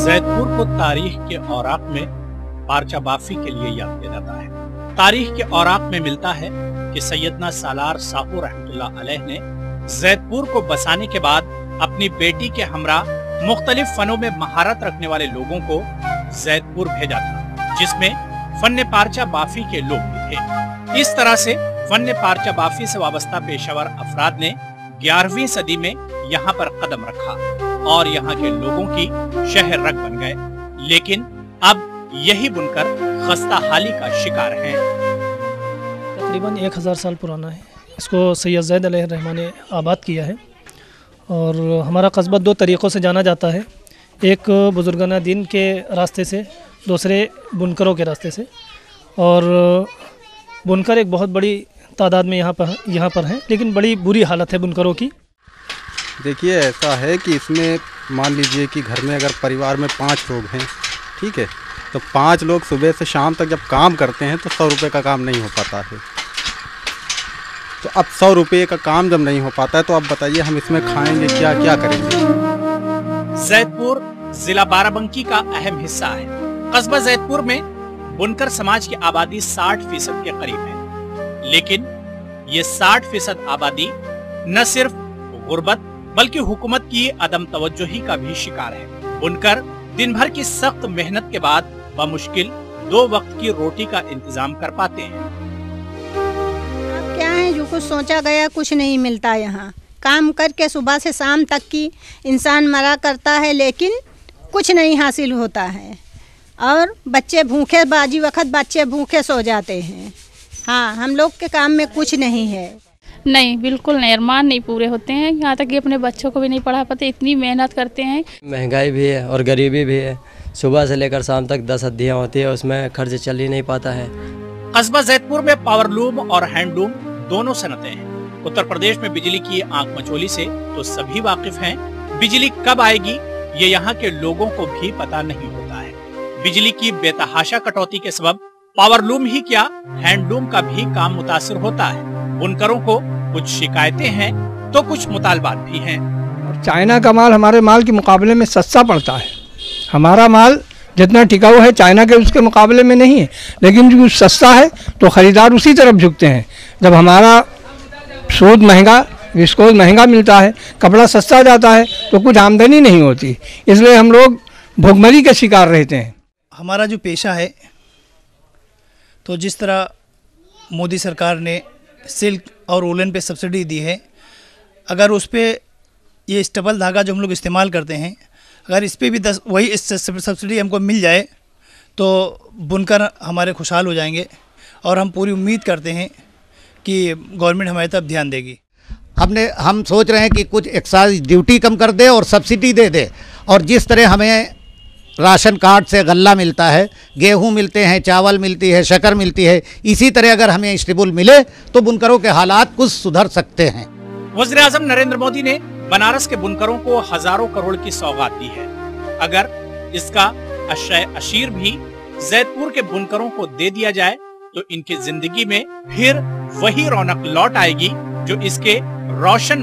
जैतपुर को तारीख के औराक में पारचा बाफी के लिए याद किया जाता है। तारीख के औराक में मिलता है कि सैयदना सालार साहू रहमतुल्लाह अलैह ने जैतपुर को बसाने के बाद अपनी बेटी के हमरा मुख्तलिफ फनों में महारत रखने वाले लोगों को जैतपुर भेजा था, जिसमें फन पारचा बाफी के लोग भी थे। इस तरह से फन पारचा बाफी से वाबस्ता पेशेवर अफराद ने 11वीं सदी में यहाँ पर कदम रखा और यहाँ के लोगों की शहर रग बन गए। लेकिन अब यही बुनकर खस्ता हाली का शिकार हैं। तकरीबन 1000 साल पुराना है। इसको सैयद ज़ैद अलैहिर्रहमान ने आबाद किया है और हमारा कस्बा 2 तरीक़ों से जाना जाता है। एक बुजुर्गाना दीन के रास्ते से, दूसरे बुनकरों के रास्ते से। और बुनकर एक बहुत बड़ी तादाद में यहाँ पर हैं, लेकिन बड़ी बुरी हालत है बुनकरों की। देखिए, ऐसा है कि इसमें मान लीजिए कि घर में अगर परिवार में 5 लोग हैं, ठीक है, तो 5 लोग सुबह से शाम तक जब काम करते हैं तो 100 रुपये का काम नहीं हो पाता है। तो अब 100 रुपये का काम जब नहीं हो पाता है तो अब बताइए हम इसमें खाएंगे क्या, क्या करेंगे। जैतपुर जिला बाराबंकी का अहम हिस्सा है। कस्बा जैतपुर में बुनकर समाज की आबादी 60% के करीब है, लेकिन ये 60% आबादी न सिर्फ गुर्बत बल्कि हुकूमत की अदम तवज्जोही का भी शिकार है। बुनकर दिन भर की सख्त मेहनत के बाद बमुश्किल 2 वक्त की रोटी का इंतजाम कर पाते हैं। अब क्या है, जो कुछ सोचा गया कुछ नहीं मिलता। यहाँ काम करके सुबह से शाम तक की इंसान मरा करता है, लेकिन कुछ नहीं हासिल होता है और बच्चे भूखे, बाजी वक्त बच्चे भूखे सो जाते हैं। हाँ, हम लोग के काम में कुछ नहीं है। नहीं, बिल्कुल नहीं, अरमान नहीं पूरे होते हैं। यहाँ तक कि अपने बच्चों को भी नहीं पढ़ा पाते, इतनी मेहनत करते हैं। महंगाई भी है और गरीबी भी है। सुबह से लेकर शाम तक 10 अद्दियाँ होती है, उसमें खर्च चल ही नहीं पाता है। कस्बा जैतपुर में पावरलूम और हैंडलूम दोनों सनतें हैं। उत्तर प्रदेश में बिजली की आंख मचोली से तो सभी वाकिफ हैं। बिजली कब आएगी ये यहाँ के लोगों को भी पता नहीं होता है। बिजली की बेतहाशा कटौती के सबब पावरलूम ही क्या, हैंडलूम का भी काम मुतासिर होता है। बुनकरों को कुछ शिकायतें हैं तो कुछ मुतालबात भी हैं। और चाइना का माल हमारे माल के मुकाबले में सस्ता पड़ता है। हमारा माल जितना टिकाऊ है चाइना के उसके मुकाबले में नहीं है, लेकिन जो सस्ता है तो ख़रीदार उसी तरफ झुकते हैं। जब हमारा सूद महंगा, विस्कोस महंगा मिलता है, कपड़ा सस्ता जाता है तो कुछ आमदनी नहीं होती, इसलिए हम लोग भुखमरी के शिकार रहते हैं। हमारा जो पेशा है, तो जिस तरह मोदी सरकार ने सिल्क और वूलन पे सब्सिडी दी है, अगर उस पर ये स्टेबल धागा जो हम लोग इस्तेमाल करते हैं, अगर इस पर भी वही सब्सिडी हमको मिल जाए तो बुनकर हमारे खुशहाल हो जाएंगे और हम पूरी उम्मीद करते हैं कि गवर्नमेंट हमारी तरफ ध्यान देगी। हम सोच रहे हैं कि कुछ एक्साइज ड्यूटी कम कर दे और सब्सिडी दे दे, और जिस तरह हमें राशन कार्ड से गल्ला मिलता है, गेहूं मिलते हैं, चावल मिलती है, शक्कर मिलती है, इसी तरह अगर हमें स्टेबल मिले तो बुनकरों के हालात कुछ सुधर सकते हैं। वज़ीर आज़म नरेंद्र मोदी ने बनारस के बुनकरों को हजारों करोड़ की सौगात दी है। अगर इसका अशय अशीर भी जैतपुर के बुनकरों को दे दिया जाए तो इनकी जिंदगी में फिर वही रौनक लौट आएगी जो इसके रोशन